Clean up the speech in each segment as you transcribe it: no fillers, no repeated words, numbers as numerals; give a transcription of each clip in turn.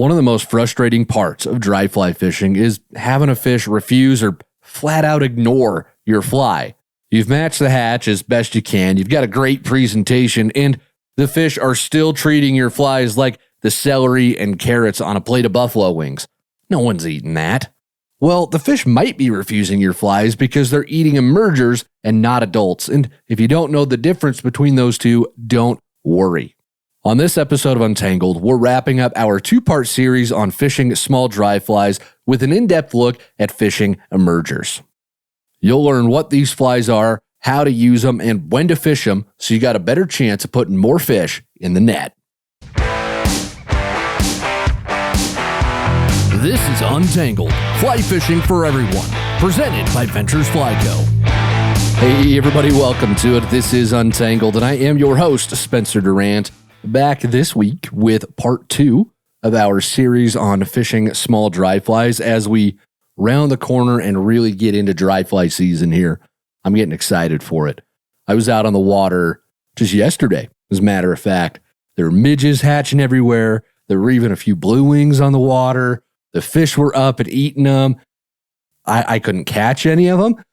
One of the most frustrating parts of dry fly fishing is having a fish refuse or flat out ignore your fly. You've matched the hatch as best you can, you've got a great presentation, and the fish are still treating your flies like the celery and carrots on a plate of buffalo wings. No one's eating that. Well, the fish might be refusing your flies because they're eating emergers and not adults, and if you don't know the difference between those two, don't worry. On this episode of Untangled, we're wrapping up our two-part series on fishing small dry flies with an in-depth look at fishing emergers. You'll learn what these flies are, how to use them, and when to fish them so you got a better chance of putting more fish in the net. This is Untangled, fly fishing for everyone, presented by Ventures Fly Co. Hey everybody, welcome to it. This is Untangled, and I am your host, Spencer Durant. Back this week with part 2 of our series on fishing small dry flies as we round the corner and really get into dry fly season here. I'm getting excited for it. I was out on the water just yesterday, as a matter of fact. There were midges hatching everywhere. There were even a few blue wings on the water. The fish were up and eating them. I couldn't catch any of them.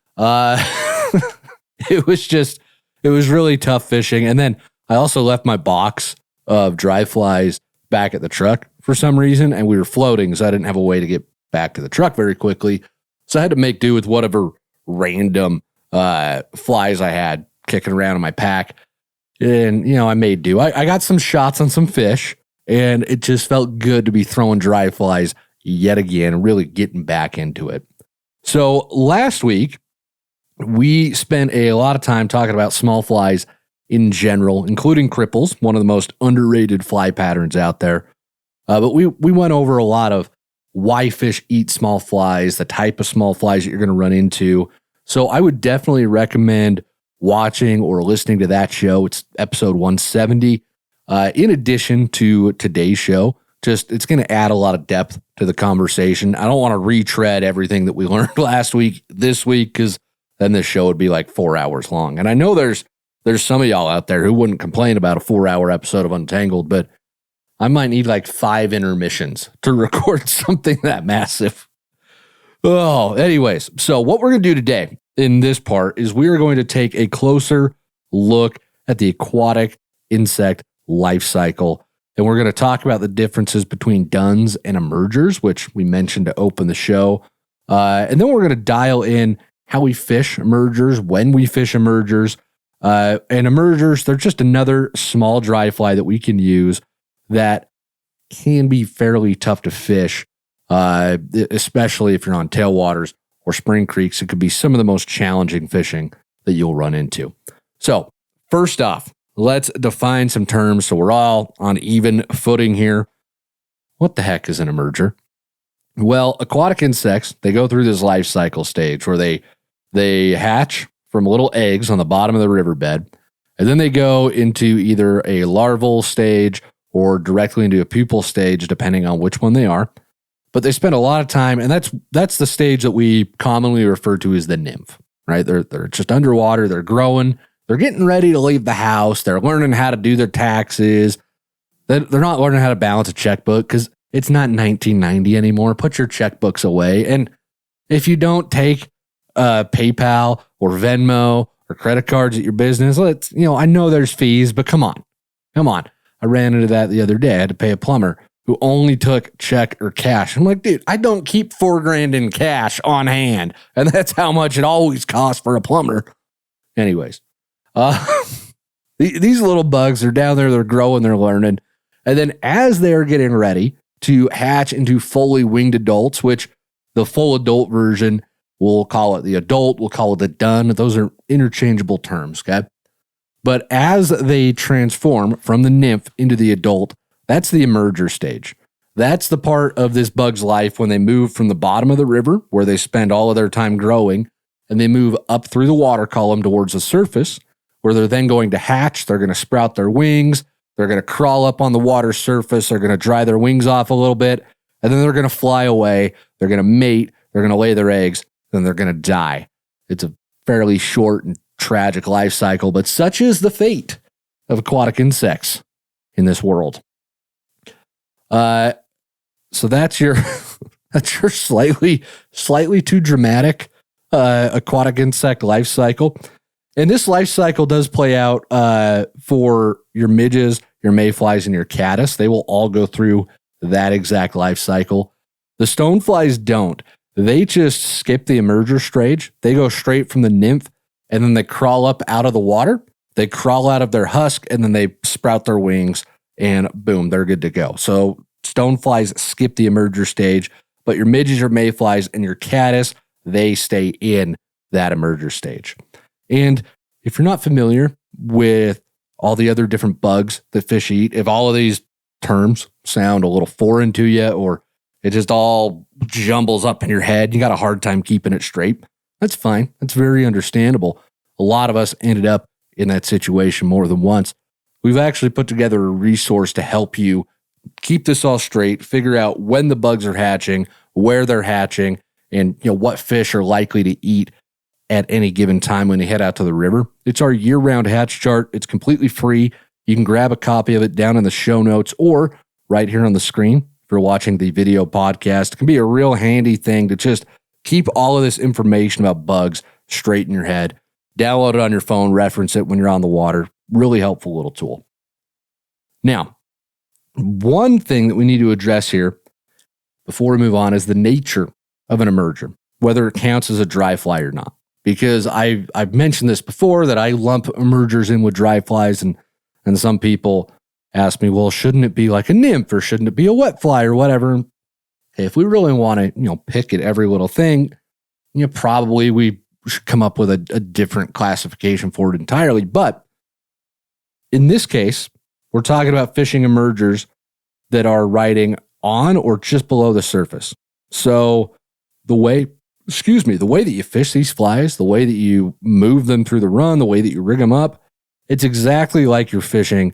It was really tough fishing. And then I also left my box of dry flies back at the truck for some reason, and we were floating, so I didn't have a way to get back to the truck very quickly. So I had to make do with whatever random flies I had kicking around in my pack. And, I made do. I got some shots on some fish, and it just felt good to be throwing dry flies yet again and really getting back into it. So last week, we spent a lot of time talking about small flies in general, including cripples, one of the most underrated fly patterns out there. But we went over a lot of why fish eat small flies, the type of small flies that you're going to run into. So I would definitely recommend watching or listening to that show. It's episode 170. In addition to today's show, it's going to add a lot of depth to the conversation. I don't want to retread everything that we learned last week, this week, because then this show would be like 4 hours long. And I know there's some of y'all out there who wouldn't complain about a 4-hour episode of Untangled, but I might need like 5 intermissions to record something that massive. Oh, anyways, so what we're going to do today in this part is we are going to take a closer look at the aquatic insect life cycle. And we're going to talk about the differences between duns and emergers, which we mentioned to open the show. And then we're going to dial in how we fish emergers, when we fish emergers. And emergers, they're just another small dry fly that we can use that can be fairly tough to fish, especially if you're on tailwaters or spring creeks. It could be some of the most challenging fishing that you'll run into. So first off, let's define some terms so we're all on even footing here. What the heck is an emerger? Well, aquatic insects, they go through this life cycle stage where they hatch from little eggs on the bottom of the riverbed, and then they go into either a larval stage or directly into a pupal stage, depending on which one they are. But they spend a lot of time, and that's the stage that we commonly refer to as the nymph, right? They're just underwater, they're growing, they're getting ready to leave the house, they're learning how to do their taxes. They're not learning how to balance a checkbook because it's not 1990 anymore. Put your checkbooks away. And if you don't take PayPal or Venmo or credit cards at your business, I know there's fees, but come on. I ran into that the other day. I had to pay a plumber who only took check or cash. I'm like, dude, I don't keep $4,000 in cash on hand. And that's how much it always costs for a plumber. Anyways, these little bugs are down there, they're growing, they're learning. And then as they're getting ready to hatch into fully winged adults, which the full adult version, we'll call it the adult, we'll call it the dun. Those are interchangeable terms, okay? But as they transform from the nymph into the adult, that's the emerger stage. That's the part of this bug's life when they move from the bottom of the river, where they spend all of their time growing, and they move up through the water column towards the surface, where they're then going to hatch, they're going to sprout their wings, they're going to crawl up on the water surface, they're going to dry their wings off a little bit, and then they're going to fly away, they're going to mate, they're going to lay their eggs, then they're going to die. It's a fairly short and tragic life cycle, but such is the fate of aquatic insects in this world. So that's your that's your slightly too dramatic aquatic insect life cycle. And this life cycle does play out for your midges, your mayflies, and your caddis. They will all go through that exact life cycle. The stoneflies don't. They just skip the emerger stage. They go straight from the nymph, and then they crawl up out of the water. They crawl out of their husk, and then they sprout their wings, and boom, they're good to go. So stoneflies skip the emerger stage, but your midges, your mayflies, and your caddis, they stay in that emerger stage. And if you're not familiar with all the other different bugs that fish eat, if all of these terms sound a little foreign to you, or it just all jumbles up in your head, you got a hard time keeping it straight, that's fine. That's very understandable. A lot of us ended up in that situation more than once. We've actually put together a resource to help you keep this all straight, figure out when the bugs are hatching, where they're hatching, and what fish are likely to eat at any given time when you head out to the river. It's our year-round hatch chart. It's completely free. You can grab a copy of it down in the show notes or right here on the screen if you're watching the video podcast. It can be a real handy thing to just keep all of this information about bugs straight in your head. Download it on your phone, reference it when you're on the water. Really helpful little tool. Now, one thing that we need to address here before we move on is the nature of an emerger, whether it counts as a dry fly or not. Because I've mentioned this before that I lump emergers in with dry flies, and some people ask me, well, shouldn't it be like a nymph or shouldn't it be a wet fly or whatever? If we really want to, pick at every little thing, probably we should come up with a different classification for it entirely. But in this case, we're talking about fishing emergers that are riding on or just below the surface. So the way that you fish these flies, the way that you move them through the run, the way that you rig them up, it's exactly like you're fishing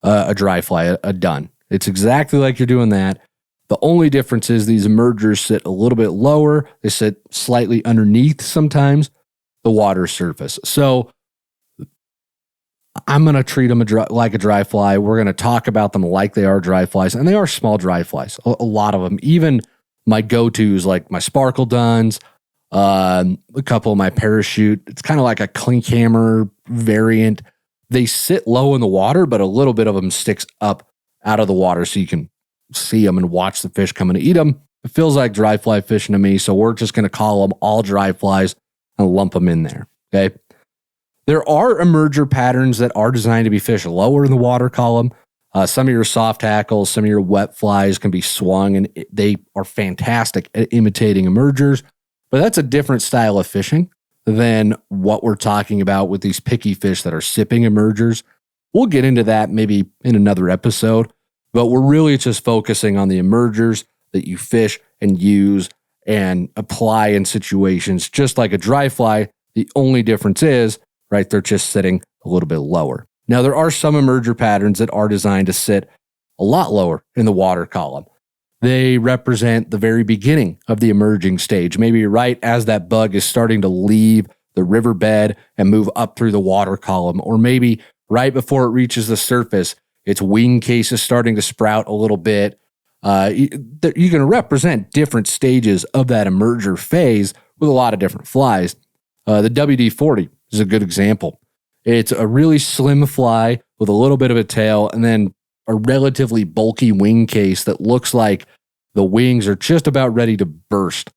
a dry fly, a dun. It's exactly like you're doing that. The only difference is these emergers sit a little bit lower. They sit slightly underneath sometimes the water surface. So I'm going to treat them like a dry fly. We're going to talk about them like they are dry flies, and they are small dry flies, a lot of them. Even my go-tos like my sparkle duns, a couple of my parachute. It's kind of like a clink hammer variant. They sit low in the water, but a little bit of them sticks up out of the water so you can see them and watch the fish coming to eat them. It feels like dry fly fishing to me, so we're just going to call them all dry flies and lump them in there, okay? There are emerger patterns that are designed to be fished lower in the water column. Some of your soft hackles, some of your wet flies can be swung, and they are fantastic at imitating emergers. But that's a different style of fishing than what we're talking about with these picky fish that are sipping emergers. We'll get into that maybe in another episode, but we're really just focusing on the emergers that you fish and use and apply in situations just like a dry fly. The only difference is, right, they're just sitting a little bit lower. Now, there are some emerger patterns that are designed to sit a lot lower in the water column. They represent the very beginning of the emerging stage, maybe right as that bug is starting to leave the riverbed and move up through the water column, or maybe right before it reaches the surface, its wing case is starting to sprout a little bit. You can represent different stages of that emerger phase with a lot of different flies. The WD-40 is a good example. It's a really slim fly with a little bit of a tail and then a relatively bulky wing case that looks like the wings are just about ready to burst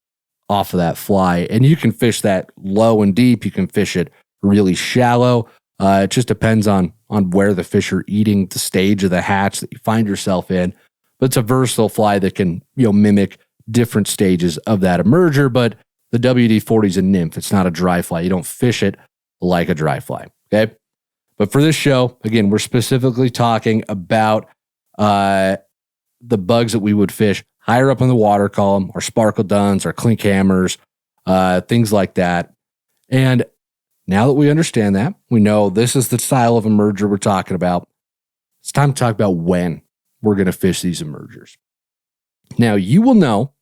off of that fly. And you can fish that low and deep. You can fish it really shallow. It just depends on where the fish are eating, the stage of the hatch that you find yourself in. But it's a versatile fly that can mimic different stages of that emerger. But the WD-40 is a nymph. It's not a dry fly. You don't fish it like a dry fly. Okay. But for this show, again, we're specifically talking about the bugs that we would fish higher up in the water column, our sparkle duns, our clink hammers, things like that. And now that we understand that, we know this is the style of emerger we're talking about, it's time to talk about when we're going to fish these emergers. Now, you will know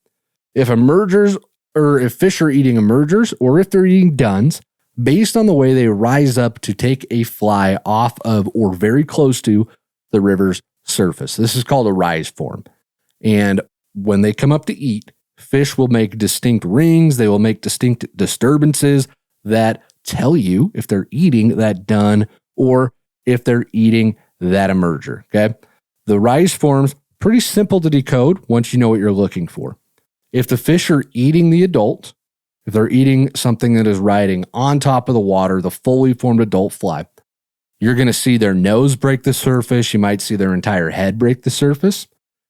if emergers or if fish are eating emergers or if they're eating duns based on the way they rise up to take a fly off of or very close to the river's surface. This is called a rise form. And when they come up to eat, fish will make distinct rings. They will make distinct disturbances that tell you if they're eating that dun or if they're eating that emerger. Okay. The rise forms, pretty simple to decode once you know what you're looking for. If the fish are eating the adult, if they're eating something that is riding on top of the water, the fully formed adult fly, you're going to see their nose break the surface. You might see their entire head break the surface.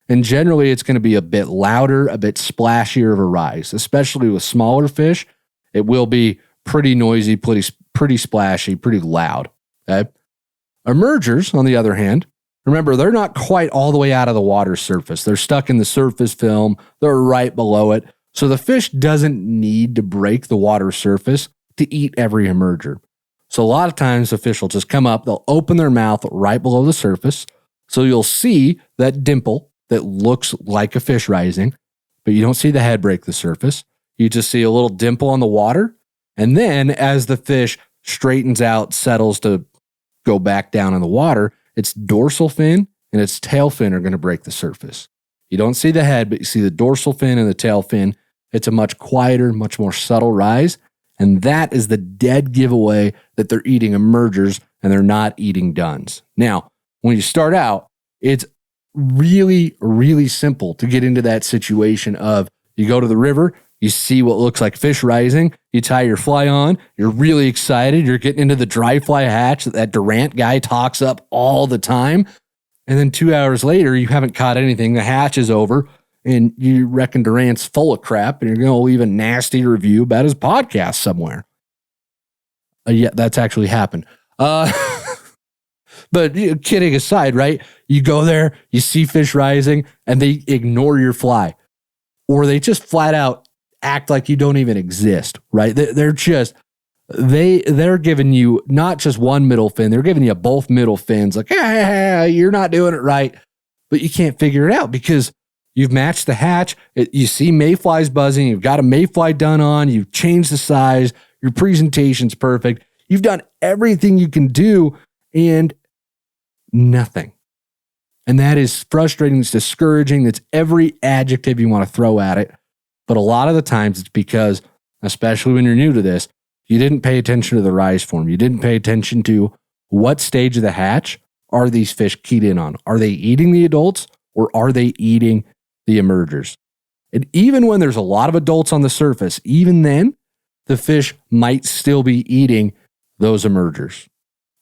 And generally, it's going to be a bit louder, a bit splashier of a rise, especially with smaller fish. It will be pretty noisy, pretty splashy, pretty loud. Okay? Emergers, on the other hand, remember, they're not quite all the way out of the water surface. They're stuck in the surface film. They're right below it. So the fish doesn't need to break the water surface to eat every emerger. So a lot of times the fish will just come up, they'll open their mouth right below the surface. So you'll see that dimple that looks like a fish rising, but you don't see the head break the surface. You just see a little dimple on the water. And then as the fish straightens out, settles to go back down in the water, its dorsal fin and its tail fin are going to break the surface. You don't see the head, but you see the dorsal fin and the tail fin. It's a much quieter, much more subtle rise. And that is the dead giveaway that they're eating emergers and they're not eating duns. Now, when you start out, it's really, really simple to get into that situation of you go to the river, you see what looks like fish rising, you tie your fly on, you're really excited, you're getting into the dry fly hatch that Durant guy talks up all the time. And then 2 hours later, you haven't caught anything, the hatch is over, and you reckon Durant's full of crap, and you're going to leave a nasty review about his podcast somewhere. Yeah, that's actually happened. But kidding aside, right? You go there, you see fish rising, and they ignore your fly. Or they just flat out act like you don't even exist, right? They're giving you not just one middle fin, they're giving you both middle fins, like, hey, you're not doing it right. But you can't figure it out because you've matched the hatch. You see mayflies buzzing. You've got a mayfly done on. You've changed the size. Your presentation's perfect. You've done everything you can do and nothing. And that is frustrating. It's discouraging. It's every adjective you want to throw at it. But a lot of the times it's because, especially when you're new to this, you didn't pay attention to the rise form. You didn't pay attention to what stage of the hatch are these fish keyed in on. Are they eating the adults or are they eating the emergers? And even when there's a lot of adults on the surface, even then, the fish might still be eating those emergers.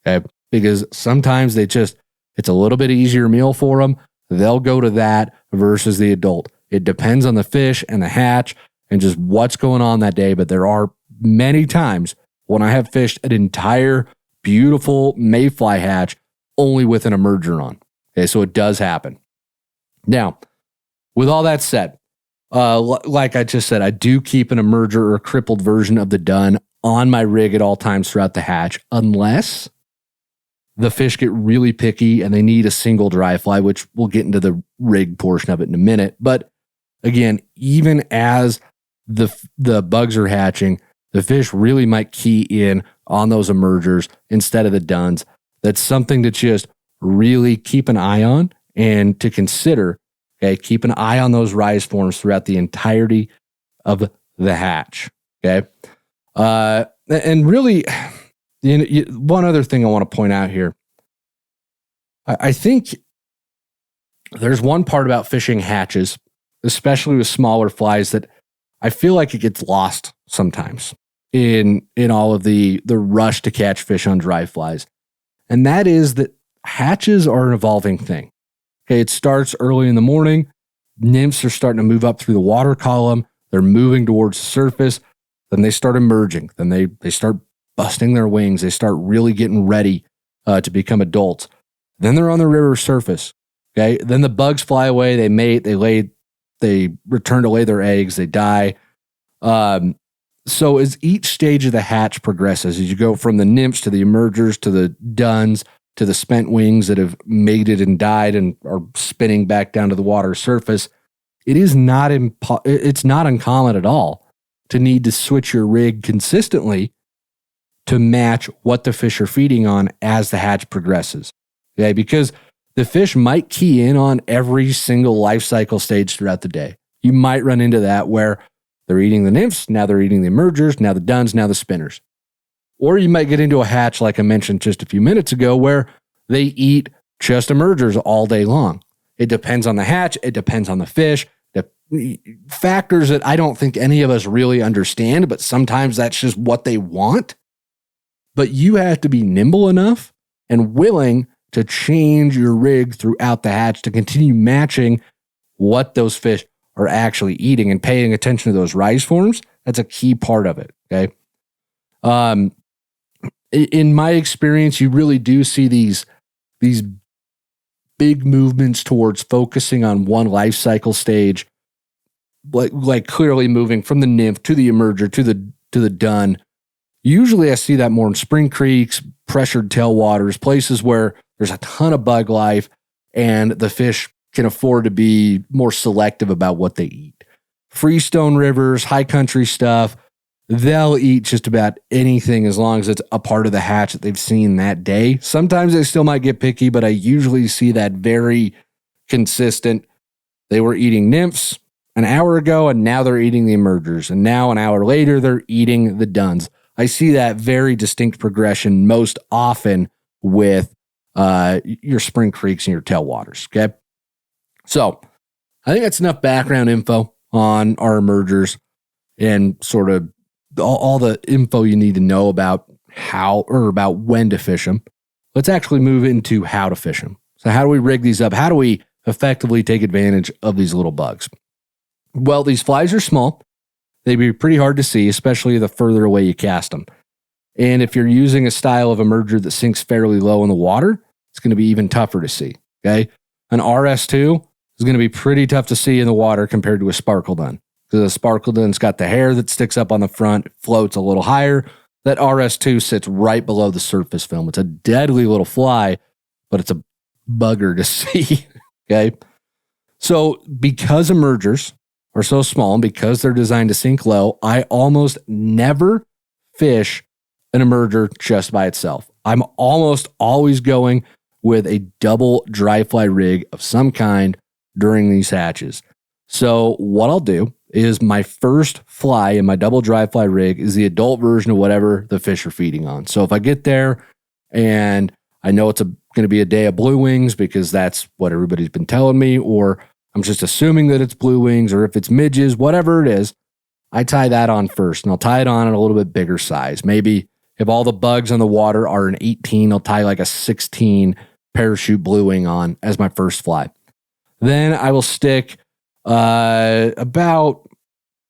Okay? Because sometimes it's a little bit easier meal for them. They'll go to that versus the adult. It depends on the fish and the hatch and just what's going on that day. But there are many times when I have fished an entire beautiful mayfly hatch only with an emerger on. Okay, so it does happen. Now, with all that said, like I just said, I do keep an emerger or a crippled version of the dun on my rig at all times throughout the hatch, unless the fish get really picky and they need a single dry fly, which we'll get into the rig portion of it in a minute. But again, even as the bugs are hatching, the fish really might key in on those emergers instead of the duns. That's something to just really keep an eye on and to consider. Okay, keep an eye on those rise forms throughout the entirety of the hatch. Okay, and really, one other thing I want to point out here. I think there's one part about fishing hatches, especially with smaller flies, that I feel like it gets lost sometimes in all of the rush to catch fish on dry flies. And that is that hatches are an evolving thing. Okay, it starts early in the morning. Nymphs are starting to move up through the water column. They're moving towards the surface. Then they start emerging. Then they start busting their wings. They start really getting ready to become adults. Then they're on the river surface. Okay, then the bugs fly away. They mate. They return to lay their eggs. They die. So as each stage of the hatch progresses, as you go from the nymphs to the emergers to the duns to the spent wings that have mated and died and are spinning back down to the water surface, it's not uncommon at all to need to switch your rig consistently to match what the fish are feeding on as the hatch progresses. Okay, because the fish might key in on every single life cycle stage throughout the day. You might run into that where they're eating the nymphs, now they're eating the emergers, now the duns, now the spinners. Or you might get into a hatch like I mentioned just a few minutes ago where they eat just emergers all day long. It depends on the hatch. It depends on the fish. The factors that I don't think any of us really understand, but sometimes that's just what they want. But you have to be nimble enough and willing to change your rig throughout the hatch to continue matching what those fish are actually eating and paying attention to those rise forms. That's a key part of it, okay? In my experience, you really do see these big movements towards focusing on one life cycle stage, like clearly moving from the nymph to the emerger to the dun. Usually I see that more in spring creeks, pressured tailwaters, places where there's a ton of bug life and the fish can afford to be more selective about what they eat. Freestone rivers, high country stuff, they'll eat just about anything as long as it's a part of the hatch that they've seen that day. Sometimes they still might get picky, but I usually see that very consistent. They were eating nymphs an hour ago, and now they're eating the emergers. And now an hour later, they're eating the duns. I see that very distinct progression most often with your spring creeks and your tailwaters, okay? So I think that's enough background info on our emergers and sort of all the info you need to know about how or about when to fish them. Let's actually move into how to fish them. So how do we rig these up? How do we effectively take advantage of these little bugs? Well, these flies are small. They'd be pretty hard to see, especially the further away you cast them. And if you're using a style of emerger that sinks fairly low in the water, it's going to be even tougher to see, okay? An RS2 is going to be pretty tough to see in the water compared to a sparkle dun. Because the sparkle dun's got the hair that sticks up on the front, it floats a little higher. That RS2 sits right below the surface film. It's a deadly little fly, but it's a bugger to see, okay? So because emergers are so small and because they're designed to sink low, I almost never fish an emerger just by itself. I'm almost always going with a double dry fly rig of some kind during these hatches. So what I'll do is my first fly in my double dry fly rig is the adult version of whatever the fish are feeding on. So if I get there and I know it's going to be a day of blue wings because that's what everybody's been telling me, or I'm just assuming that it's blue wings, or if it's midges, whatever it is, I tie that on first, and I'll tie it on at a little bit bigger size. Maybe if all the bugs on the water are an 18, I'll tie like a 16 parachute blue wing on as my first fly. Then I will stick about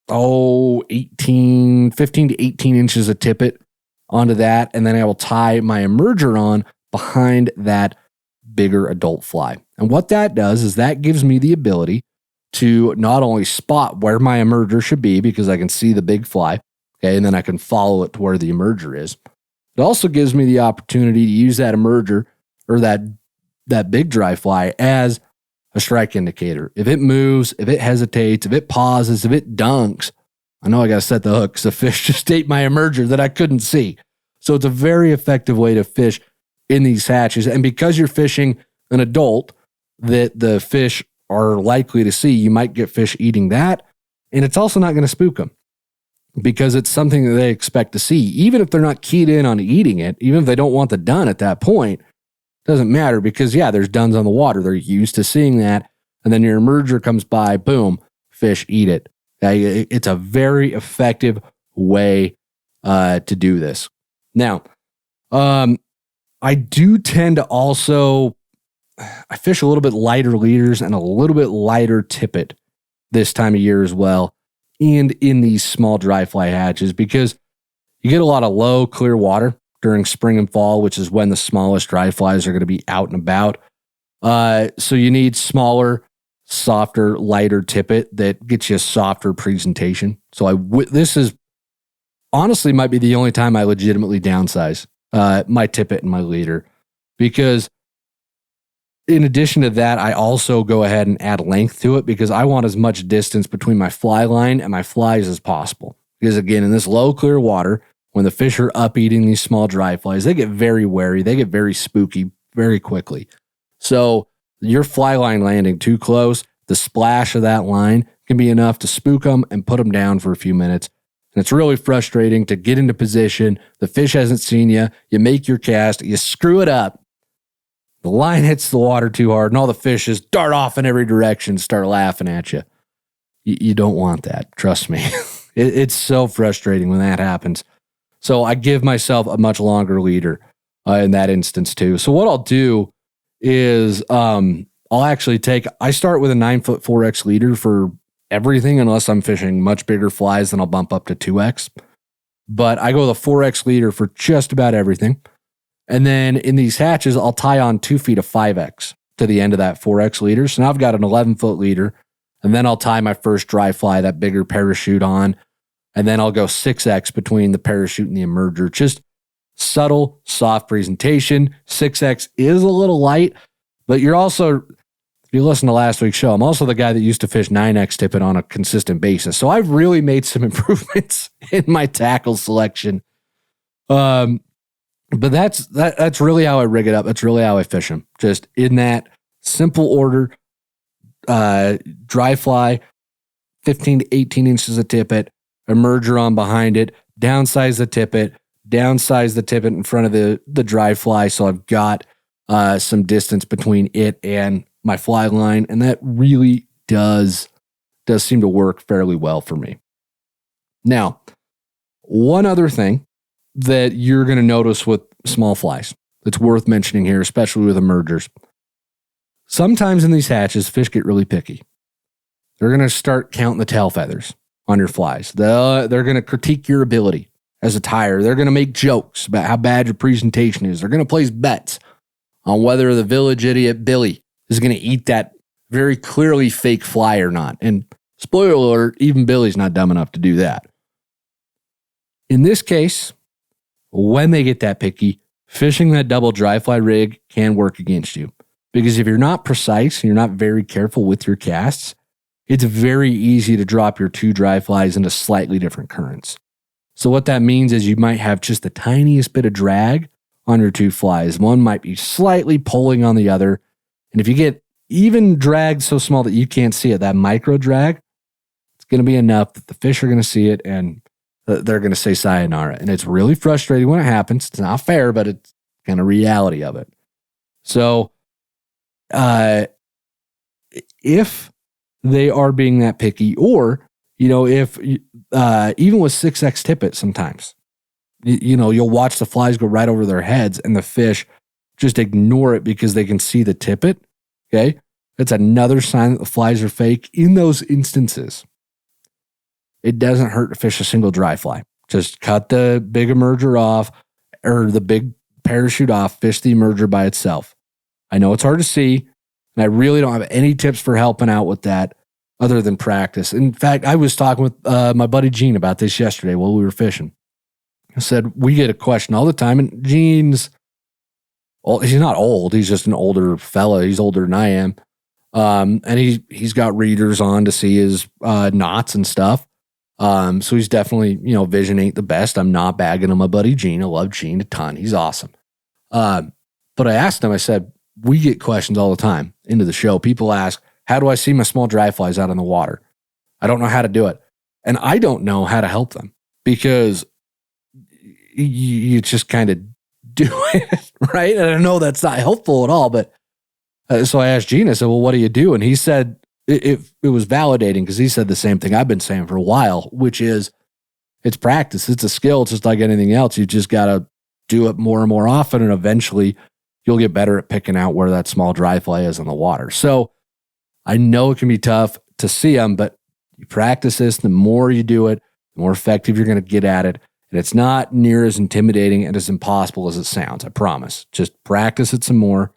15 to 18 inches of tippet onto that, and then I will tie my emerger on behind that bigger adult fly. And what that does is that gives me the ability to not only spot where my emerger should be because I can see the big fly, okay, and then I can follow it to where the emerger is. It also gives me the opportunity to use that emerger or that big dry fly as a strike indicator. If it moves, if it hesitates, if it pauses, if it dunks, I know I got to set the hook because the fish just ate my emerger that I couldn't see. So it's a very effective way to fish in these hatches. And because you're fishing an adult that the fish are likely to see, you might get fish eating that. And it's also not going to spook them because it's something that they expect to see. Even if they're not keyed in on eating it, even if they don't want the dun at that point, doesn't matter because, yeah, there's duns on the water. They're used to seeing that. And then your emerger comes by, boom, fish eat it. It's a very effective way to do this. Now, I do tend to also, I fish a little bit lighter leaders and a little bit lighter tippet this time of year as well, and in these small dry fly hatches because you get a lot of low, clear water during spring and fall, which is when the smallest dry flies are going to be out and about. So you need smaller, softer, lighter tippet that gets you a softer presentation. So this is honestly might be the only time I legitimately downsize my tippet and my leader, because in addition to that, I also go ahead and add length to it because I want as much distance between my fly line and my flies as possible. Because again, in this low, clear water, when the fish are up eating these small dry flies, they get very wary. They get very spooky very quickly. So Your fly line landing too close, the splash of that line can be enough to spook them and put them down for a few minutes. And it's really frustrating to get into position. The fish hasn't seen you. You make your cast. You screw it up. The line hits the water too hard, and all the fish just dart off in every direction, start laughing at you. You don't want that. Trust me. It's so frustrating when that happens. So I give myself a much longer leader in that instance too. So what I'll do is I start with a 9-foot 4X leader for everything, unless I'm fishing much bigger flies, then I'll bump up to 2X. But I go with a 4X leader for just about everything. And then in these hatches, I'll tie on 2 feet of 5X to the end of that 4X leader. So now I've got an 11-foot leader. And then I'll tie my first dry fly, that bigger parachute on. And then I'll go 6X between the parachute and the emerger. Just subtle, soft presentation. 6X is a little light, but you're also, if you listen to last week's show, I'm also the guy that used to fish 9X tippet on a consistent basis. So I've really made some improvements in my tackle selection. But that's really how I rig it up. That's really how I fish them. Just in that simple order, dry fly, 15 to 18 inches of tippet, emerger on behind it, downsize the tippet in front of the dry fly. So I've got some distance between it and my fly line. And that really does seem to work fairly well for me. Now, one other thing that you're going to notice with small flies that's worth mentioning here, especially with emergers. Sometimes in these hatches, fish get really picky. They're going to start counting the tail feathers on your flies. They're going to critique your ability as a tyer. They're going to make jokes about how bad your presentation is. They're going to place bets on whether the village idiot Billy is going to eat that very clearly fake fly or not. And spoiler alert, even Billy's not dumb enough to do that. In this case, when they get that picky, fishing that double dry fly rig can work against you. Because if you're not precise and you're not very careful with your casts, it's very easy to drop your 2 dry flies into slightly different currents. So what that means is you might have just the tiniest bit of drag on your 2 flies. One might be slightly pulling on the other. And if you get even drag so small that you can't see it, that micro drag, it's going to be enough that the fish are going to see it and they're going to say sayonara. And it's really frustrating when it happens. It's not fair, but it's kind of reality of it. So if they are being that picky, or, if even with 6X tippet sometimes, you'll watch the flies go right over their heads and the fish just ignore it because they can see the tippet. Okay. That's another sign that the flies are fake. In those instances, it doesn't hurt to fish a single dry fly. Just cut the big emerger off or the big parachute off, fish the emerger by itself. I know it's hard to see, and I really don't have any tips for helping out with that other than practice. In fact, I was talking with my buddy Gene about this yesterday while we were fishing. I said, we get a question all the time, and Gene's, he's not old. He's just an older fella. He's older than I am. And he's got readers on to see his knots and stuff. So he's definitely, vision ain't the best. I'm not bagging on my buddy Gene. I love Gene a ton. He's awesome. But I asked him, I said, we get questions all the time into the show. People ask, how do I see my small dry flies out in the water? I don't know how to do it. And I don't know how to help them because you just kind of do it, right? And I know that's not helpful at all, but so I asked Gene, I said, well, what do you do? And he said, it was validating because he said the same thing I've been saying for a while, which is it's practice. It's a skill. It's just like anything else. You just got to do it more and more often, and eventually you'll get better at picking out where that small dry fly is in the water. So I know it can be tough to see them, but you practice this, the more you do it, the more effective you're going to get at it. And it's not near as intimidating and as impossible as it sounds. I promise. Just practice it some more.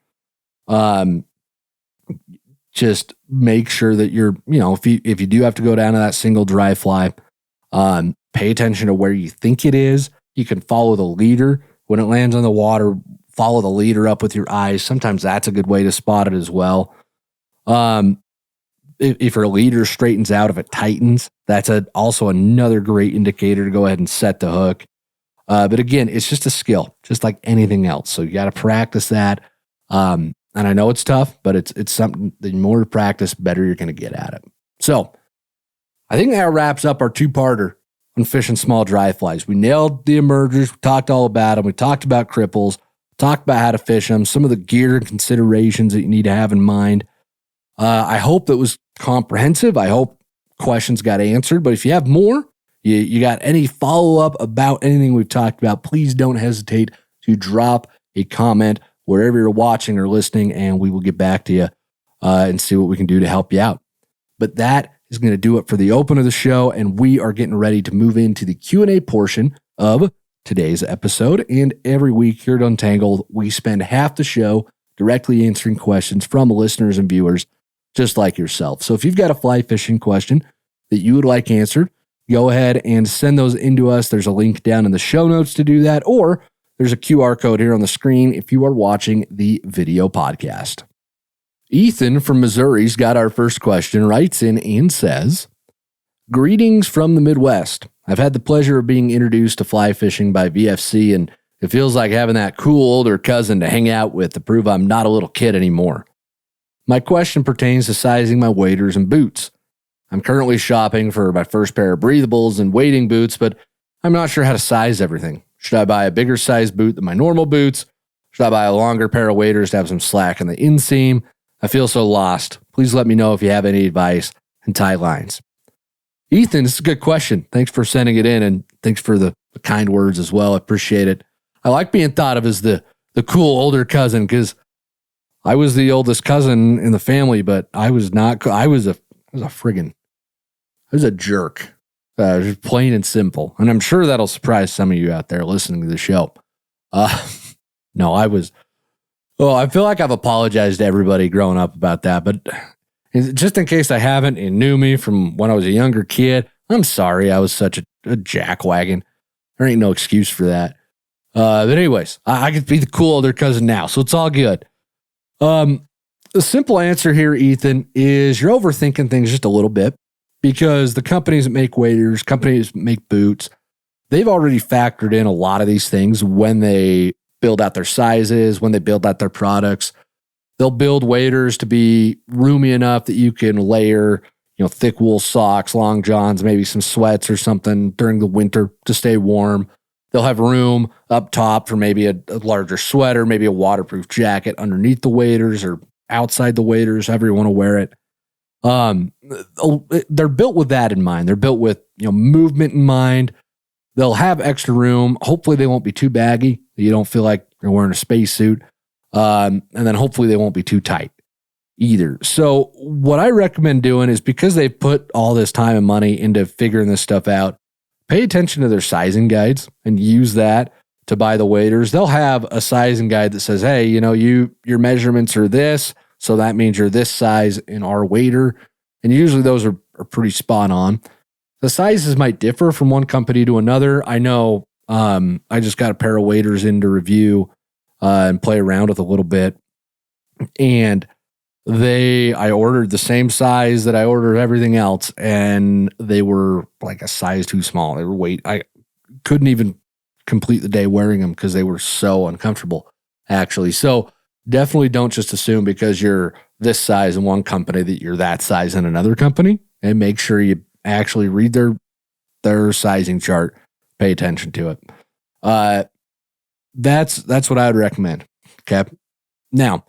Just make sure that you're, if you do have to go down to that single dry fly, pay attention to where you think it is. You can follow the leader. When it lands on the water, follow the leader up with your eyes. Sometimes that's a good way to spot it as well. If your leader straightens out, if it tightens, that's also another great indicator to go ahead and set the hook. But again, it's just a skill, just like anything else. So you got to practice that. And I know it's tough, but it's something, the more you practice, better you're going to get at it. So I think that wraps up our two-parter on fishing small dry flies. We nailed the emergers. We talked all about them. We talked about cripples, talked about how to fish them, some of the gear and considerations that you need to have in mind. I hope that was comprehensive. I hope questions got answered. But if you have more, you got any follow-up about anything we've talked about, please don't hesitate to drop a comment wherever you're watching or listening, and we will get back to you and see what we can do to help you out. But that is going to do it for the open of the show, and we are getting ready to move into the Q&A portion of today's episode. And every week here at Untangled, we spend half the show directly answering questions from listeners and viewers just like yourself. So if you've got a fly fishing question that you would like answered, go ahead and send those into us. There's a link down in the show notes to do that, or there's a QR code here on the screen if you are watching the video podcast. Ethan from Missouri's got our first question, writes in and says, "Greetings from the Midwest. I've had the pleasure of being introduced to fly fishing by VFC, and it feels like having that cool older cousin to hang out with to prove I'm not a little kid anymore. My question pertains to sizing my waders and boots. I'm currently shopping for my first pair of breathables and wading boots, but I'm not sure how to size everything. Should I buy a bigger size boot than my normal boots? Should I buy a longer pair of waders to have some slack in the inseam? I feel so lost. Please let me know if you have any advice and tie lines." Ethan, this is a good question. Thanks for sending it in, and thanks for the kind words as well. I appreciate it. I like being thought of as the cool older cousin, because I was the oldest cousin in the family, but I was not. I was a jerk. Just plain and simple. And I'm sure that'll surprise some of you out there listening to the show. No, I was. Well, I feel like I've apologized to everybody growing up about that, but just in case I haven't and knew me from when I was a younger kid, I'm sorry I was such a jackwagon. There ain't no excuse for that. But anyways, I could be the cool older cousin now, so it's all good. The simple answer here, Ethan, is you're overthinking things just a little bit, because the companies that make waders, companies that make boots, they've already factored in a lot of these things when they build out their sizes, when they build out their products. They'll build waders to be roomy enough that you can layer, thick wool socks, long johns, maybe some sweats or something during the winter to stay warm. They'll have room up top for maybe a larger sweater, maybe a waterproof jacket underneath the waders or outside the waders, however you want to wear it. They're built with that in mind. They're built with movement in mind. They'll have extra room. Hopefully they won't be too baggy. You don't feel like you're wearing a spacesuit. And then hopefully they won't be too tight either. So what I recommend doing is, because they've put all this time and money into figuring this stuff out, pay attention to their sizing guides and use that to buy the waders. They'll have a sizing guide that says, hey, your measurements are this, so that means you're this size in our wader. And usually those are pretty spot on. The sizes might differ from one company to another. I know I just got a pair of waders in to review and play around with a little bit. And I ordered the same size that I ordered everything else, and they were like a size too small. They were I couldn't even complete the day wearing them because they were so uncomfortable, actually. So definitely don't just assume because you're this size in one company that you're that size in another company, and make sure you actually read their sizing chart, pay attention to it. That's what I would recommend. Okay. Now,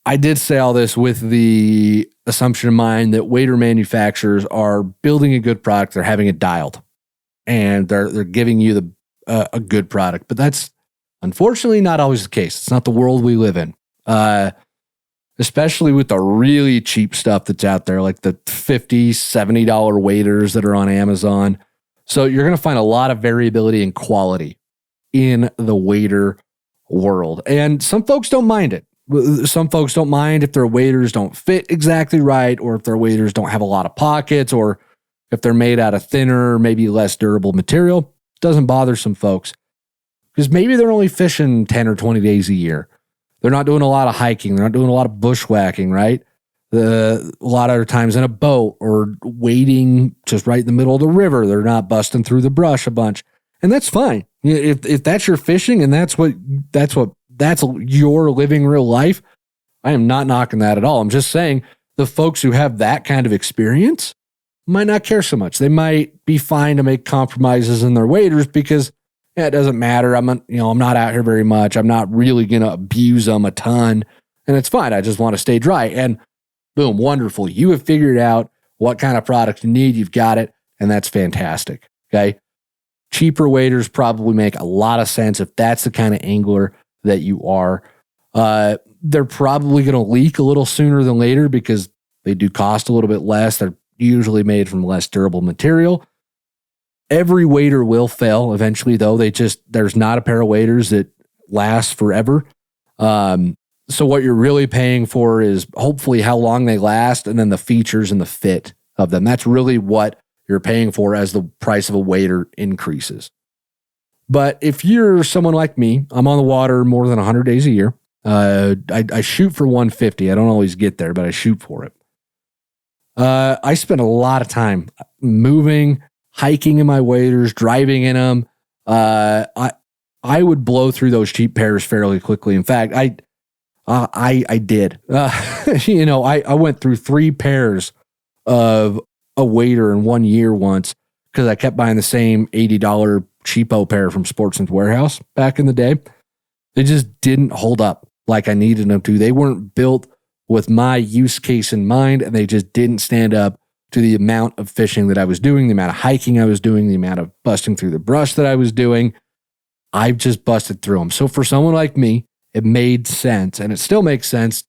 I did say all this with the assumption in mind that wader manufacturers are building a good product. They're having it dialed, and they're giving you a good product. But that's unfortunately not always the case. It's not the world we live in, especially with the really cheap stuff that's out there, like the $50, $70 waders that are on Amazon. So you're going to find a lot of variability in quality in the wader world. And some folks don't mind it. Some folks don't mind if their waders don't fit exactly right, or if their waders don't have a lot of pockets, or if they're made out of thinner, maybe less durable material. It doesn't bother some folks because maybe they're only fishing 10 or 20 days a year. They're not doing a lot of hiking. They're not doing a lot of bushwhacking, right? A lot of times in a boat or wading just right in the middle of the river. They're not busting through the brush a bunch. And that's fine. If that's your fishing and that's what that's your living real life, I am not knocking that at all. I'm just saying the folks who have that kind of experience might not care so much. They might be fine to make compromises in their waders because it doesn't matter. I'm not out here very much. I'm not really going to abuse them a ton, and it's fine. I just want to stay dry. And boom, wonderful. You have figured out what kind of product you need. You've got it, and that's fantastic. Okay. Cheaper waders probably make a lot of sense if that's the kind of angler that you are. They're probably going to leak a little sooner than later because they do cost a little bit less. They're usually made from less durable material. Every wader will fail eventually, though. There's not a pair of waders that last forever. So what you're really paying for is hopefully how long they last and then the features and the fit of them. That's really what you're paying for as the price of a wader increases. But if you're someone like me, I'm on the water more than 100 days a year. I shoot for 150. I don't always get there, but I shoot for it. I spend a lot of time moving, hiking in my waders, driving in them. I would blow through those cheap pairs fairly quickly. In fact, I did. I went through 3 pairs of a wader in 1 year once because I kept buying the same $80 cheapo pair from Sportsman's Warehouse back in the day. They just didn't hold up like I needed them to. They weren't built with my use case in mind, and they just didn't stand up to the amount of fishing that I was doing, the amount of hiking I was doing, the amount of busting through the brush that I was doing. I just busted through them. So for someone like me, it made sense, and it still makes sense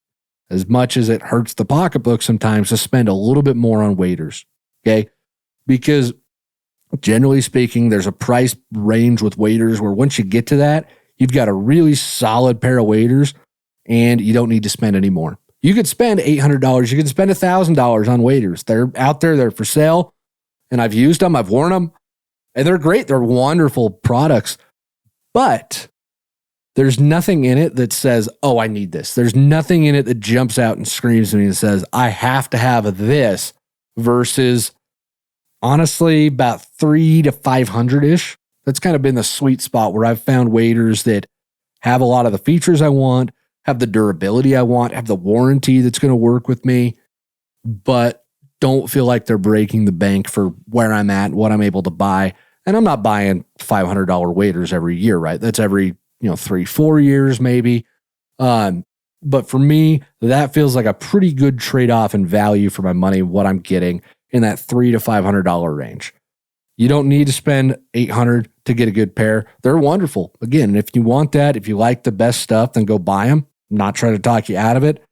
as much as it hurts the pocketbook sometimes to spend a little bit more on waders, okay? Because generally speaking, there's a price range with waders where once you get to that, you've got a really solid pair of waders and you don't need to spend any more. You could spend $800. You could spend $1,000 on waders. They're out there. They're for sale. And I've used them. I've worn them. And they're great. They're wonderful products. But there's nothing in it that says, oh, I need this. There's nothing in it that jumps out and screams at me and says, I have to have this versus, honestly, about $300 to $500-ish. That's kind of been the sweet spot where I've found waders that have a lot of the features I want, have the durability I want, have the warranty that's going to work with me, but don't feel like they're breaking the bank for where I'm at, what I'm able to buy. And I'm not buying $500 waders every year, right? That's every 3-4 years maybe. But for me, that feels like a pretty good trade-off in value for my money, what I'm getting in that $300 to $500 range. You don't need to spend $800 to get a good pair. They're wonderful. Again, if you want that, if you like the best stuff, then go buy them. I'm not trying to talk you out of it.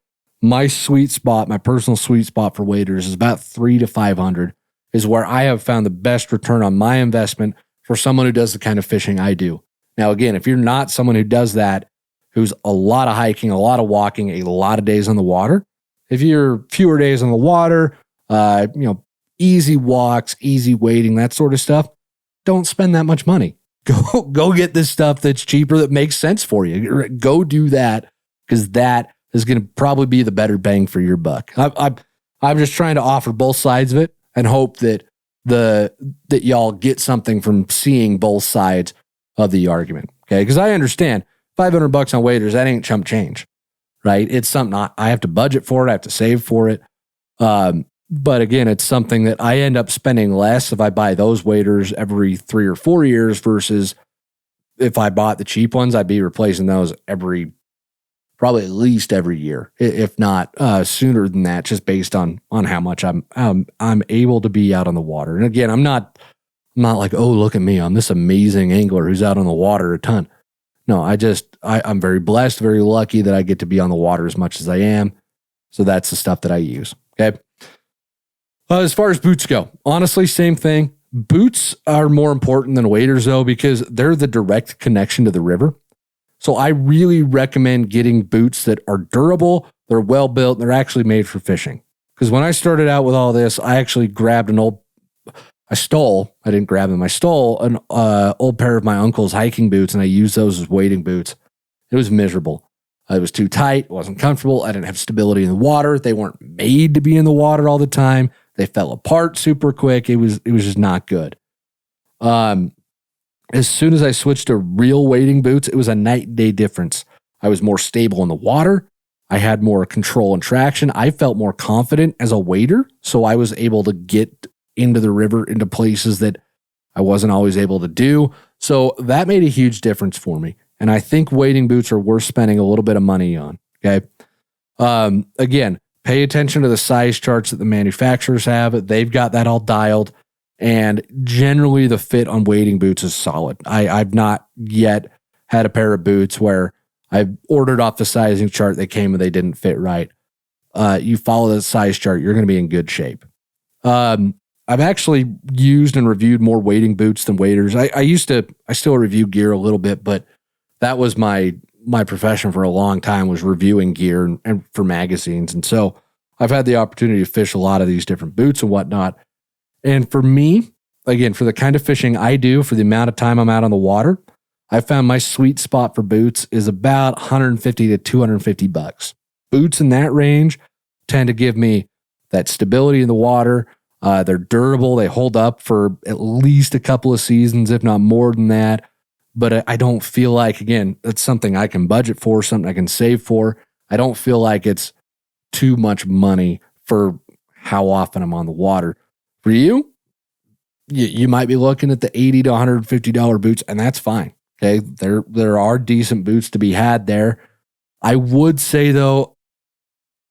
My sweet spot, my personal sweet spot for waders is about $300 to $500 is where I have found the best return on my investment for someone who does the kind of fishing I do. Now, again, if you're not someone who does that, who's a lot of hiking, a lot of walking, a lot of days on the water, if you're fewer days on the water, easy walks, easy wading, that sort of stuff, don't spend that much money. Go get this stuff that's cheaper, that makes sense for you. Go do that because that is going to probably be the better bang for your buck. I'm just trying to offer both sides of it and hope that that y'all get something from seeing both sides of the argument. Okay, because I understand $500 on waders, that ain't chump change, right? It's something I have to budget for it. I have to save for it. But again, it's something that I end up spending less if I buy those waders every 3 or 4 years versus if I bought the cheap ones, I'd be replacing those probably at least every year, if not sooner than that, just based on how much I'm able to be out on the water. And again, I'm not like, oh, look at me, I'm this amazing angler who's out on the water a ton. No, I'm very blessed, very lucky that I get to be on the water as much as I am. So that's the stuff that I use. Okay. As far as boots go, honestly, same thing. Boots are more important than waders, though, because they're the direct connection to the river. So I really recommend getting boots that are durable, they're well built, and they're actually made for fishing. Because when I started out with all this, I actually grabbed an old pair of my uncle's hiking boots, and I used those as wading boots. It was miserable. It was too tight, it wasn't comfortable, I didn't have stability in the water, they weren't made to be in the water all the time. They fell apart super quick. It was just not good. As soon as I switched to real wading boots, it was a night and day difference. I was more stable in the water. I had more control and traction. I felt more confident as a wader. So I was able to get into the river, into places that I wasn't always able to do. So that made a huge difference for me. And I think wading boots are worth spending a little bit of money on. Okay. Again, pay attention to the size charts that the manufacturers have. They've got that all dialed. And generally the fit on wading boots is solid. I've not yet had a pair of boots where I've ordered off the sizing chart, they came and they didn't fit right. You follow the size chart, you're going to be in good shape. I've actually used and reviewed more wading boots than waders. I still review gear a little bit, but that was my profession for a long time, was reviewing gear and for magazines. And so I've had the opportunity to fish a lot of these different boots and whatnot. And for me, again, for the kind of fishing I do, for the amount of time I'm out on the water, I found my sweet spot for boots is about $150 to $250. Boots in that range tend to give me that stability in the water. They're durable. They hold up for at least a couple of seasons, if not more than that. But I don't feel like, again, that's something I can budget for, something I can save for. I don't feel like it's too much money for how often I'm on the water. For you, you might be looking at the $80 to $150 boots, and that's fine. Okay, there are decent boots to be had there. I would say, though,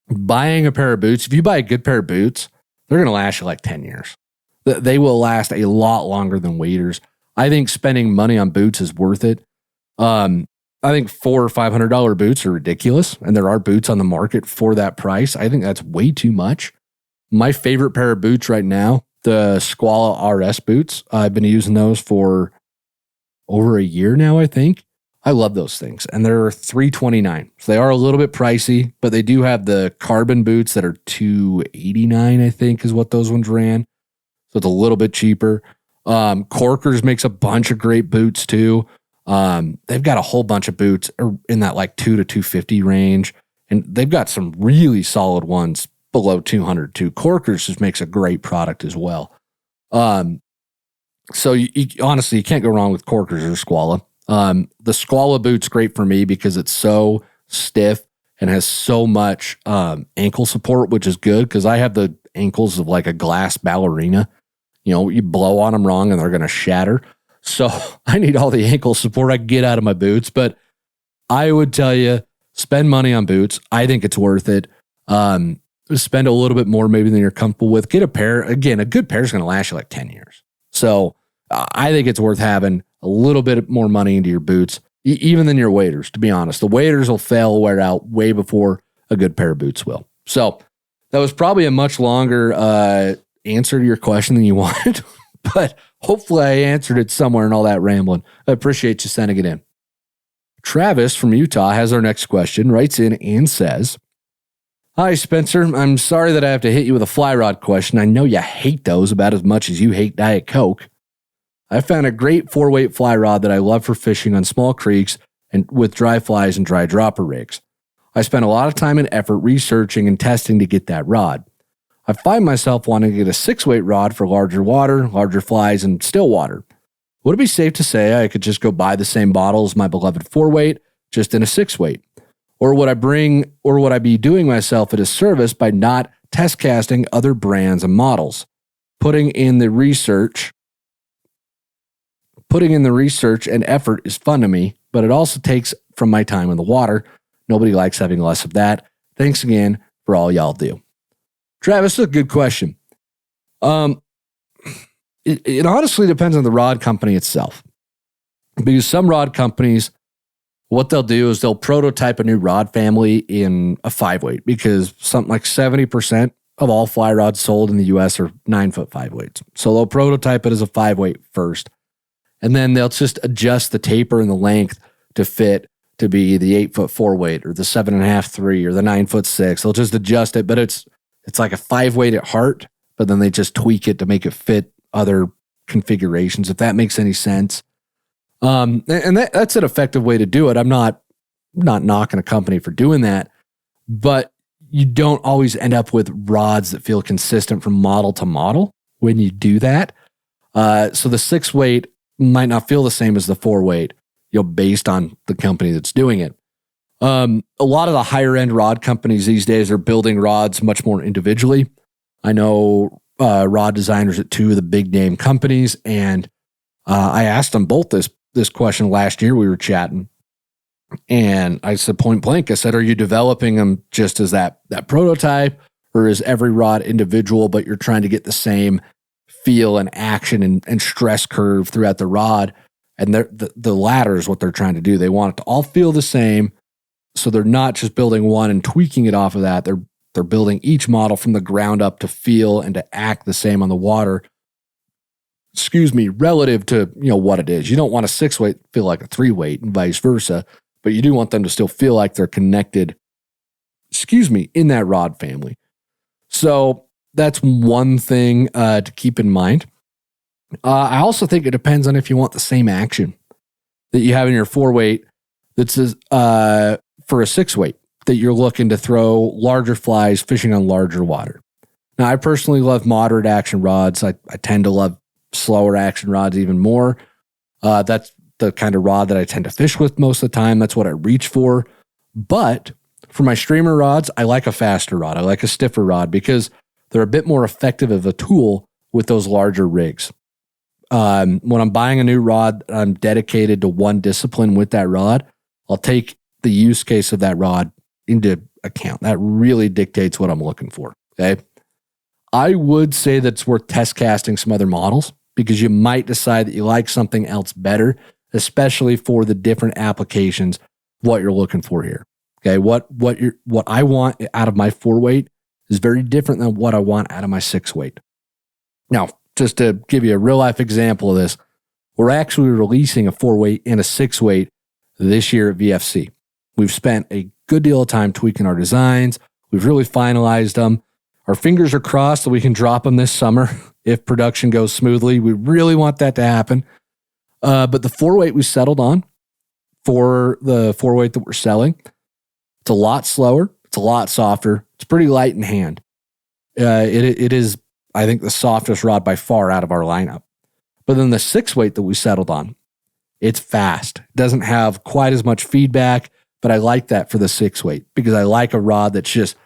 buying a pair of boots, if you buy a good pair of boots, they're going to last you like 10 years. They will last a lot longer than waders. I think spending money on boots is worth it. I think $400 or $500 boots are ridiculous, and there are boots on the market for that price. I think that's way too much. My favorite pair of boots right now, the Squala RS boots. I've been using those for over a year now, I think. I love those things. And they're $329. So they are a little bit pricey, but they do have the carbon boots that are $289, I think, is what those ones ran. So it's a little bit cheaper. Corkers makes a bunch of great boots too. They've got a whole bunch of boots in that like $200 to $250 range. And they've got some really solid ones below $200 too. Corkers just makes a great product as well. So honestly, you can't go wrong with Corkers or Squala. The Squala boot's great for me because it's so stiff and has so much ankle support, which is good because I have the ankles of like a glass ballerina. You know, you blow on them wrong and they're going to shatter. So I need all the ankle support I can get out of my boots. But I would tell you, spend money on boots. I think it's worth it. Spend a little bit more maybe than you're comfortable with. Get a pair. Again, a good pair is going to last you like 10 years. So I think it's worth having a little bit more money into your boots, even than your waders, to be honest. The waders will fail or wear out way before a good pair of boots will. So that was probably a much longer answer to your question than you wanted, but hopefully I answered it somewhere in all that rambling. I appreciate you sending it in. Travis from Utah has our next question, writes in and says, "Hi, Spencer. I'm sorry that I have to hit you with a fly rod question. I know you hate those about as much as you hate Diet Coke. I found a great 4-weight fly rod that I love for fishing on small creeks and with dry flies and dry dropper rigs. I spent a lot of time and effort researching and testing to get that rod. I find myself wanting to get a 6-weight rod for larger water, larger flies, and still water. Would it be safe to say I could just go buy the same bottle as my beloved 4-weight, just in a 6-weight? Or would I be doing myself a disservice by not test casting other brands and models? Putting in the research and effort is fun to me, but it also takes from my time in the water. Nobody likes having less of that. Thanks again for all y'all do." Travis, that's a good question. It honestly depends on the rod company itself. Because some rod companies, what they'll do is they'll prototype a new rod family in a 5-weight because something like 70% of all fly rods sold in the US are 9-foot 5-weights. So they'll prototype it as a 5-weight first. And then they'll just adjust the taper and the length to fit to be the 8-foot 4-weight or the 7.5 3 or the 9-foot 6. They'll just adjust it, but it's like a 5-weight at heart, but then they just tweak it to make it fit other configurations, if that makes any sense. And that's an effective way to do it. I'm not knocking a company for doing that, but you don't always end up with rods that feel consistent from model to model when you do that. So the 6-weight might not feel the same as the 4-weight, based on the company that's doing it. A lot of the higher end rod companies these days are building rods much more individually. I know rod designers at two of the big name companies, and I asked them both this question last year. We were chatting, and I said point blank, I said, are you developing them just as that prototype, or is every rod individual, but you're trying to get the same feel and action and stress curve throughout the rod? And the latter is what they're trying to do. They want it to all feel the same. So they're not just building one and tweaking it off of that. They're building each model from the ground up to feel and to act the same on the water. Relative to, what it is. You don't want a 6-weight feel like a 3-weight and vice versa, but you do want them to still feel like they're connected, in that rod family. So that's one thing to keep in mind. I also think it depends on if you want the same action that you have in your 4-weight that's for a 6-weight, that you're looking to throw larger flies fishing on larger water. Now, I personally love moderate action rods. I tend to love slower action rods even more. That's the kind of rod that I tend to fish with most of the time. That's what I reach for. But for my streamer rods, I like a faster rod. I like a stiffer rod because they're a bit more effective of a tool with those larger rigs. When I'm buying a new rod, I'm dedicated to one discipline with that rod. I'll take the use case of that rod into account. That really dictates what I'm looking for. Okay. I would say that it's worth test casting some other models because you might decide that you like something else better, especially for the different applications of what you're looking for here. Okay. What I want out of my 4-weight is very different than what I want out of my 6-weight. Now, just to give you a real life example of this, we're actually releasing a 4-weight and a 6-weight this year at VFC. We've spent a good deal of time tweaking our designs. We've really finalized them. Our fingers are crossed that we can drop them this summer if production goes smoothly. We really want that to happen. But the 4-weight we settled on for the 4-weight that we're selling, it's a lot slower. It's a lot softer. It's pretty light in hand. It is, I think, the softest rod by far out of our lineup. But then the 6-weight that we settled on, it's fast. It doesn't have quite as much feedback, but I like that for the 6-weight because I like a rod that's just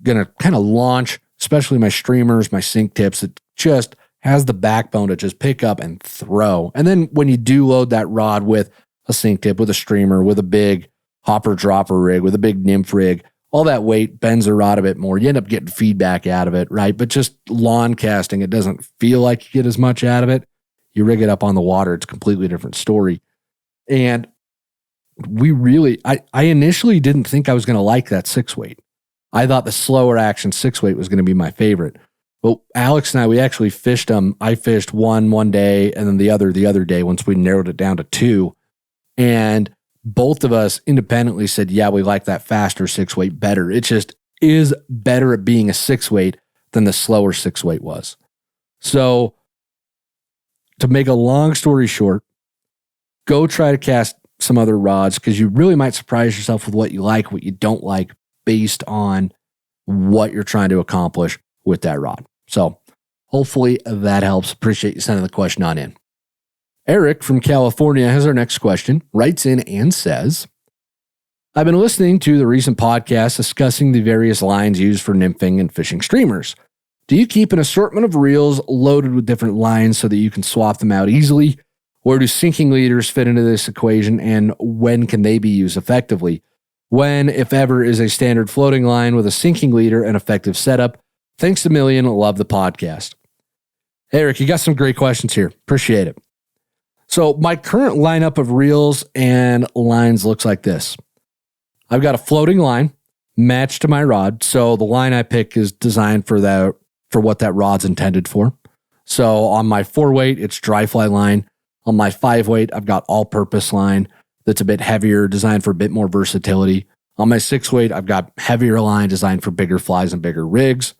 going to kind of launch, especially my streamers, my sink tips. It just has the backbone to just pick up and throw. And then when you do load that rod with a sink tip, with a streamer, with a big hopper dropper rig, with a big nymph rig, all that weight bends the rod a bit more. You end up getting feedback out of it, right? But just lawn casting, it doesn't feel like you get as much out of it. You rig it up on the water, it's a completely different story. And I initially didn't think I was going to like that 6-weight. I thought the slower action 6-weight was going to be my favorite. But Alex and I, we actually fished them. I fished one day and then the other day once we narrowed it down to 2. And both of us independently said, yeah, we like that faster 6-weight better. It just is better at being a 6-weight than the slower 6-weight was. So to make a long story short, go try to cast some other rods because you really might surprise yourself with what you like, what you don't like based on what you're trying to accomplish with that rod. So hopefully that helps. Appreciate you sending the question on in. Eric from California has our next question, writes in and says, I've been listening to the recent podcast discussing the various lines used for nymphing and fishing streamers. Do you keep an assortment of reels loaded with different lines so that you can swap them out easily? Where do sinking leaders fit into this equation, and when can they be used effectively? When, if ever, is a standard floating line with a sinking leader an effective setup? Thanks a million. Love the podcast. Eric, you got some great questions here. Appreciate it. So my current lineup of reels and lines looks like this. I've got a floating line matched to my rod. So the line I pick is designed for what that rod's intended for. So on my 4-weight, it's dry fly line. On my 5-weight, I've got all-purpose line that's a bit heavier, designed for a bit more versatility. On my 6-weight, I've got heavier line designed for bigger flies and bigger rigs.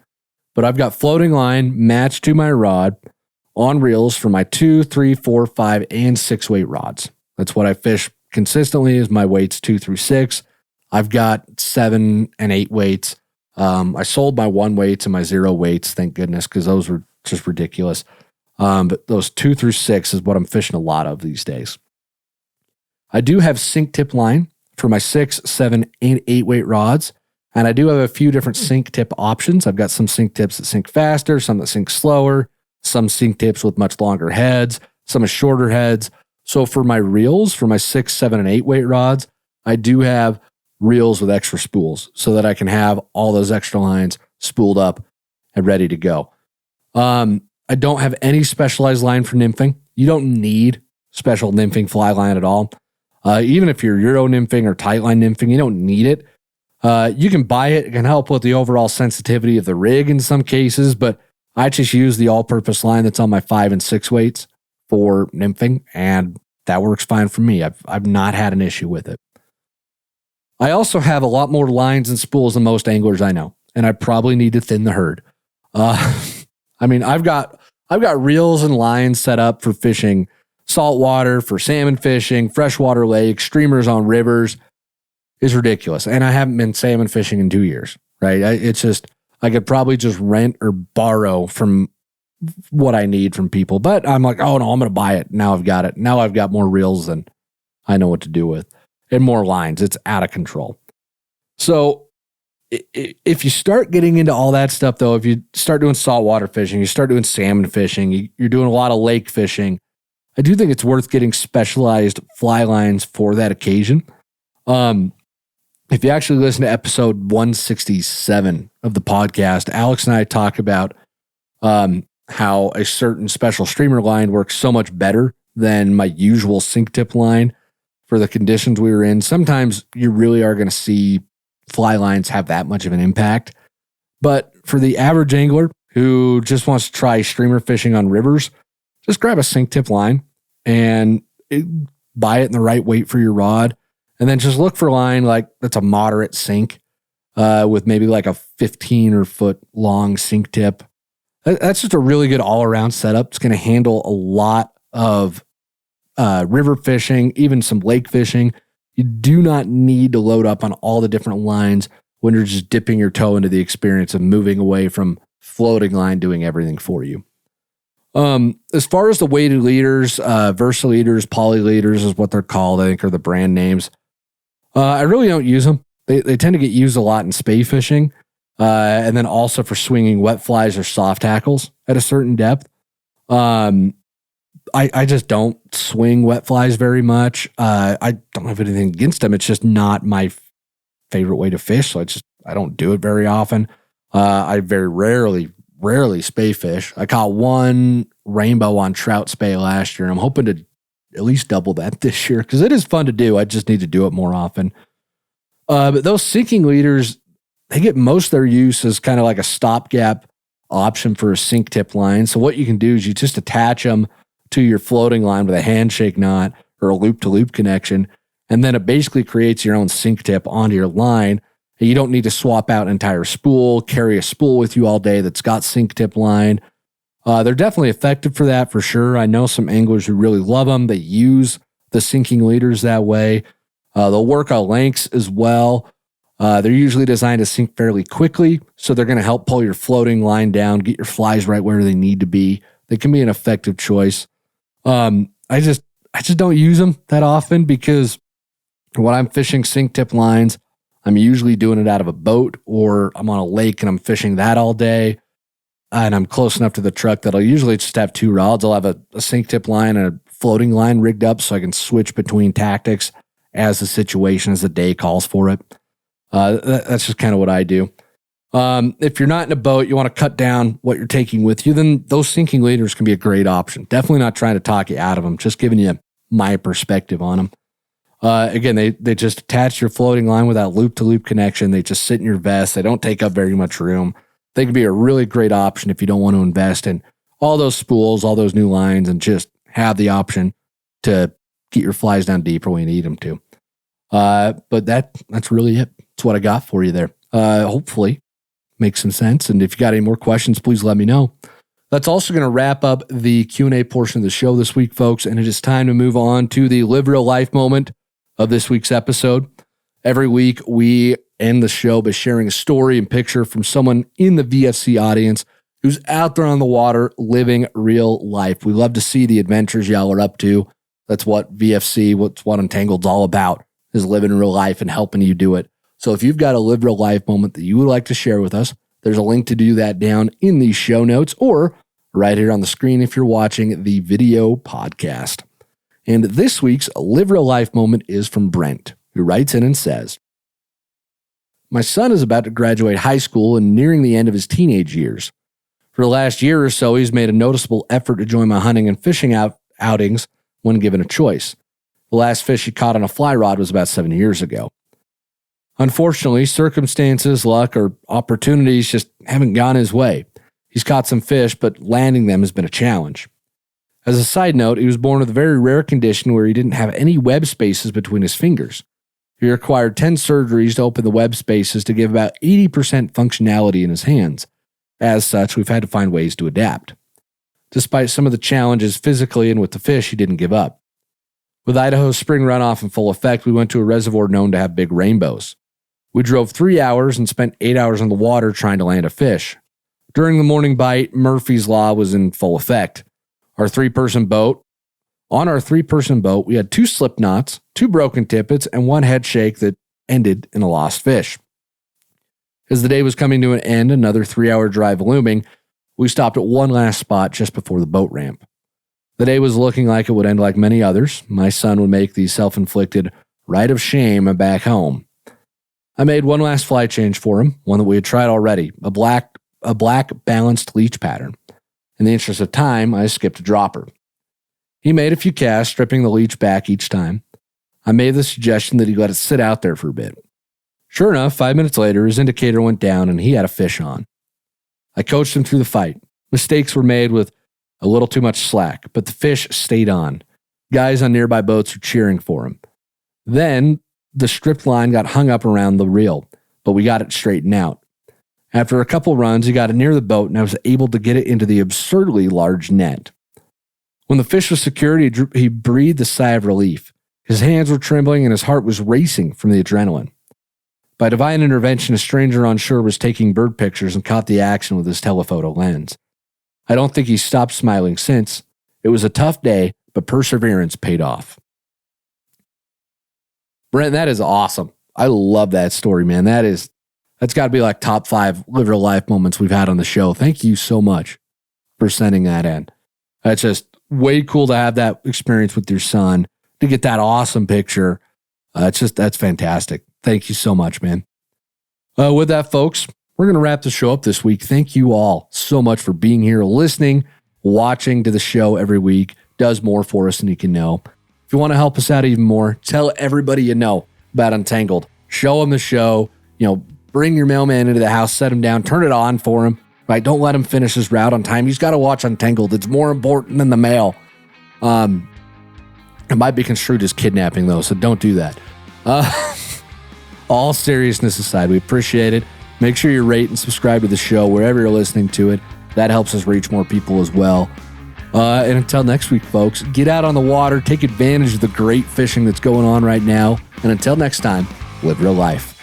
But I've got floating line matched to my rod on reels for my 2, 3, 4, 5, and 6-weight rods. That's what I fish consistently is my weights 2 through 6. I've got 7 and 8 weights. I sold my 1 weights and my 0 weights, thank goodness, because those were just ridiculous. But those 2 through 6 is what I'm fishing a lot of these days. I do have sink tip line for my 6, 7, and 8 weight rods. And I do have a few different sink tip options. I've got some sink tips that sink faster, some that sink slower, some sink tips with much longer heads, some with shorter heads. So for my reels, for my 6, 7, and 8 weight rods, I do have reels with extra spools so that I can have all those extra lines spooled up and ready to go. I don't have any specialized line for nymphing. You don't need special nymphing fly line at all. Even if you're Euro nymphing or tight line nymphing, you don't need it. You can buy it. It can help with the overall sensitivity of the rig in some cases, but I just use the all-purpose line that's on my 5 and 6 weights for nymphing, and that works fine for me. I've not had an issue with it. I also have a lot more lines and spools than most anglers I know, and I probably need to thin the herd. I mean, I've got reels and lines set up for fishing saltwater, for salmon fishing, freshwater lakes, streamers on rivers. It's ridiculous. And I haven't been salmon fishing in 2 years, right? It's just, I could probably just rent or borrow from what I need from people. But I'm like, oh no, I'm going to buy it. Now I've got it. Now I've got more reels than I know what to do with, and more lines. It's out of control. So if you start getting into all that stuff, though, if you start doing saltwater fishing, you start doing salmon fishing, you're doing a lot of lake fishing, I do think it's worth getting specialized fly lines for that occasion. If you actually listen to episode 167 of the podcast, Alex and I talk about how a certain special streamer line works so much better than my usual sink tip line for the conditions we were in. Sometimes you really are going to see fly lines have that much of an impact. But for the average angler who just wants to try streamer fishing on rivers, just grab a sink tip line and buy it in the right weight for your rod. And then just look for a line like that's a moderate sink with maybe like a 15 or foot long sink tip. That's just a really good all around setup. It's going to handle a lot of river fishing, even some lake fishing. You do not need to load up on all the different lines when you're just dipping your toe into the experience of moving away from floating line doing everything for you. As far as the weighted leaders, Versa leaders, poly leaders is what they're called, I think, are the brand names. I really don't use them. They tend to get used a lot in spay fishing, and then also for swinging wet flies or soft tackles at a certain depth. I just don't swing wet flies very much. I don't have anything against them. It's just not my favorite way to fish, so I don't do it very often. I very rarely spay fish. I caught one rainbow on trout spay last year, and I'm hoping to at least double that this year because it is fun to do. I just need to do it more often. But those sinking leaders, they get most of their use as kind of like a stopgap option for a sink tip line. So what you can do is you just attach them to your floating line with a handshake knot or a loop-to-loop connection, and then it basically creates your own sink tip onto your line. And you don't need to swap out an entire spool, carry a spool with you all day that's got sink tip line. They're definitely effective for that, for sure. I know some anglers who really love them. They use the sinking leaders that way. They'll work on lengths as well. They're usually designed to sink fairly quickly, so they're going to help pull your floating line down, get your flies right where they need to be. They can be an effective choice. I just don't use them that often because when I'm fishing sink tip lines, I'm usually doing it out of a boat or I'm on a lake and I'm fishing that all day. And I'm close enough to the truck that I'll usually just have two rods. I'll have a sink tip line and a floating line rigged up so I can switch between tactics as the situation, as the day calls for it. That's just kind of what I do. If you're not in a boat, you want to cut down what you're taking with you, then those sinking leaders can be a great option. Definitely not trying to talk you out of them, just giving you my perspective on them. Again, they just attach your floating line with that loop-to-loop connection. They just sit in your vest. They don't take up very much room. They can be a really great option if you don't want to invest in all those spools, all those new lines, and just have the option to get your flies down deeper when you need them to. But that's really it. That's what I got for you there. Hopefully makes some sense. And if you got any more questions, please let me know. That's also going to wrap up the Q&A portion of the show this week, folks. And it is time to move on to the Live Real Life moment of this week's episode. Every week, we end the show by sharing a story and picture from someone in the VFC audience who's out there on the water living real life. We love to see the adventures y'all are up to. That's what VFC, what Untangled's all about, is living real life and helping you do it. So if you've got a live real life moment that you would like to share with us, there's a link to do that down in the show notes or right here on the screen if you're watching the video podcast. And this week's live real life moment is from Brent, who writes in and says, "My son is about to graduate high school and nearing the end of his teenage years. For the last year or so, he's made a noticeable effort to join my hunting and fishing outings when given a choice. The last fish he caught on a fly rod was about 7 years ago. Unfortunately, circumstances, luck, or opportunities just haven't gone his way. He's caught some fish, but landing them has been a challenge. As a side note, he was born with a very rare condition where he didn't have any web spaces between his fingers. He required 10 surgeries to open the web spaces to give about 80% functionality in his hands. As such, we've had to find ways to adapt. Despite some of the challenges physically and with the fish, he didn't give up. With Idaho's spring runoff in full effect, we went to a reservoir known to have big rainbows. We drove 3 hours and spent 8 hours on the water trying to land a fish. During the morning bite, Murphy's Law was in full effect. On our three-person boat, we had 2 slip knots, 2 broken tippets, and 1 head shake that ended in a lost fish. As the day was coming to an end, another 3-hour drive looming, we stopped at one last spot just before the boat ramp. The day was looking like it would end like many others. My son would make the self-inflicted rite of shame back home. I made one last fly change for him, one that we had tried already, a black balanced leech pattern. In the interest of time, I skipped a dropper. He made a few casts, stripping the leech back each time. I made the suggestion that he let it sit out there for a bit. Sure enough, 5 minutes later, his indicator went down and he had a fish on. I coached him through the fight. Mistakes were made with a little too much slack, but the fish stayed on. Guys on nearby boats were cheering for him. Then, the stripped line got hung up around the reel, but we got it straightened out. After a couple runs, he got it near the boat and I was able to get it into the absurdly large net. When the fish was secured, he breathed a sigh of relief. His hands were trembling and his heart was racing from the adrenaline. By divine intervention, a stranger on shore was taking bird pictures and caught the action with his telephoto lens. I don't think he's stopped smiling since. It was a tough day, but perseverance paid off." Brent, that is awesome. I love that story, man. That's got to be like top 5 live real life moments we've had on the show. Thank you so much for sending that in. That's just way cool to have that experience with your son, to get that awesome picture. That's fantastic. Thank you so much, man. With that, folks, we're going to wrap the show up this week. Thank you all so much for being here, listening, watching to the show every week. Does more for us than you can know. If you want to help us out even more, tell everybody you know about Untangled. Show them the show. Bring your mailman into the house, set him down, turn it on for him. Right? Don't let him finish his route on time. He's got to watch Untangled. It's more important than the mail. It might be construed as kidnapping, though, so don't do that. All seriousness aside, we appreciate it. Make sure you rate and subscribe to the show wherever you're listening to it. That helps us reach more people as well. And until next week, folks, get out on the water, take advantage of the great fishing that's going on right now. And until next time, live real life.